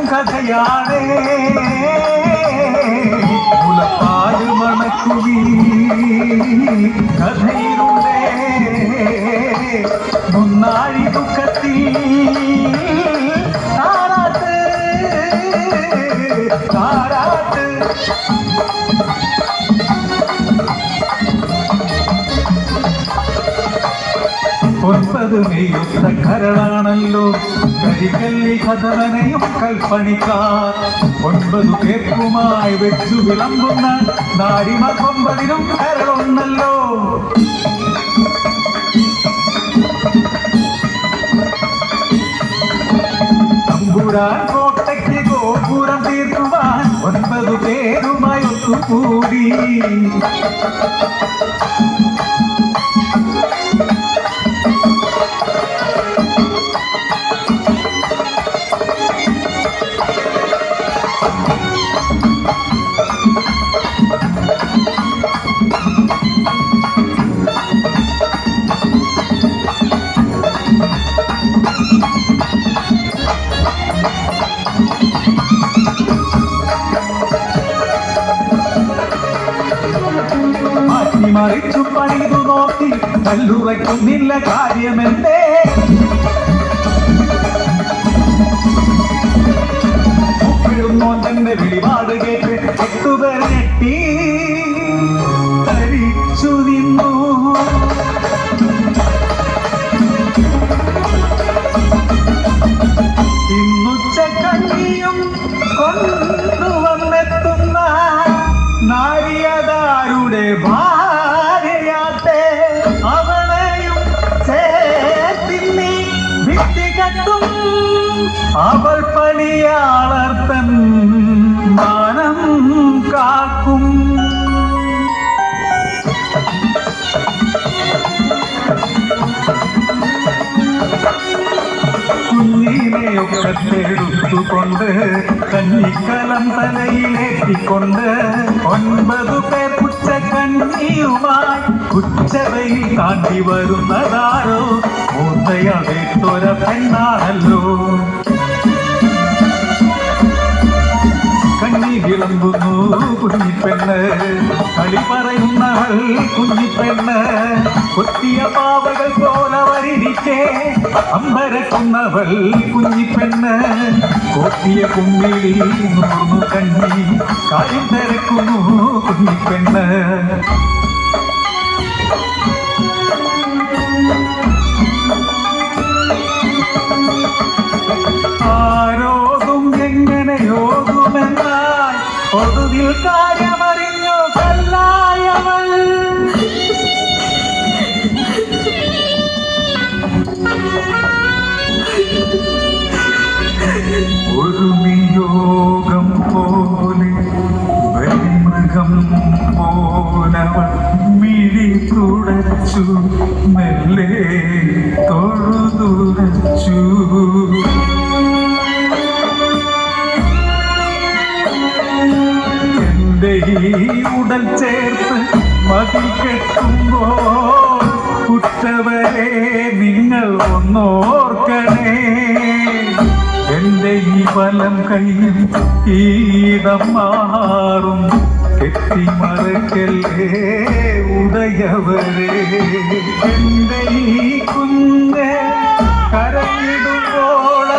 കരയും കഥയാണേ മുലപ്പാല് മണക്കുവീ കഥയിലുണ്ടേ മുന്നാഴി ദുഃഖത്തിൽ താരാട്ട് താരാട്ട് ഒൻപത് മെയ്യൊത്ത കരളാണല്ലോ കരികല്ലി കഥവനെയും കൽപ്പണിക്കാർ 9 പേർക്കുമായി വെച്ചു വിളമ്പുന്ന നാരിമ 9നും കരളൊന്നല്ലോ തമ്പുരാൻ കോട്ടയ്ക്ക് ഗോപുരം തീർക്കുവാൻ 9 പേരുമായി ഒത്തുകൂടി മറിച്ചു പണിതു നോക്കി കല്ലുവയ്ക്കുന്നില്ല കാര്യമെന്തേ ഉപ്പിടുന്നോ തന്റെ വിളിപാട് കേട്ട് 8 പേർ ഞെട്ടി തരിച്ചു നിന്നു ഇന്നുച്ചക്കഞ്ഞിയും കൊണ്ടുവന്നെത്തുന്ന നാരിയതാരുടെ ഭാര്യയാട്ടെ അവളെയും ചേർത്തിന്നി വിട്ടികട്ടും അവൾ പണിയാളർത്തൻ മാനം കാക്കും കുഞ്ഞിനെയൊക്കെ എടുത്തുകൊണ്ട് കഞ്ഞിക്കലം തലയിലേറ്റിക്കൊണ്ട് 9 പേർ ഉച്ചക്കഞ്ഞിയുമായി ഉച്ചവയിൽ താണ്ടി വരുന്നതാരോ മൂർത്തയതേറ്റൊര പെണ്ണാണല്ലോ കണ്ണി വിളമ്പുന്നു കുഞ്ഞിപ്പെണ്ണ് കളി പറയുന്നവൾ കുഞ്ഞിപ്പെണ്ണ് കൊത്തിയ പാവകൾ പോലവരിരിക്കെ അമ്പരക്കുന്നവൾ കുഞ്ഞിപ്പെണ്ണ് കൊത്തിയ കുമ്മിളി നൂർന്നു കണ്ണി കാര്യം തിരക്കുന്നു കുഞ്ഞിപ്പെണ്ണ് ആരോതും എങ്ങനെയോതുമെന്നാൽ ഒടുവിൽ കാര്യമറിഞ്ഞു കല്ലായവൾ ഒരു നിയോഗം പോലെ വെൺമൃഗം പോലവൾ മിഴി തുടച്ചു മെല്ലെ തൊഴുതുറച്ചു എന്റെ ഈ ഉടൽ ചേർത്ത് മതിൽ കെട്ടുമ്പോൾ കുറ്റവരെ നിങ്ങൾ ഒന്നോർക്കണേ എന്റെ ഈ വലം കയ്യിൽ ഈടം മാറും കെട്ടിമറക്കല്ലേ ഉടയവരെ എന്റെ ഈ കുഞ്ഞ് കരയിടുമ്പോൾ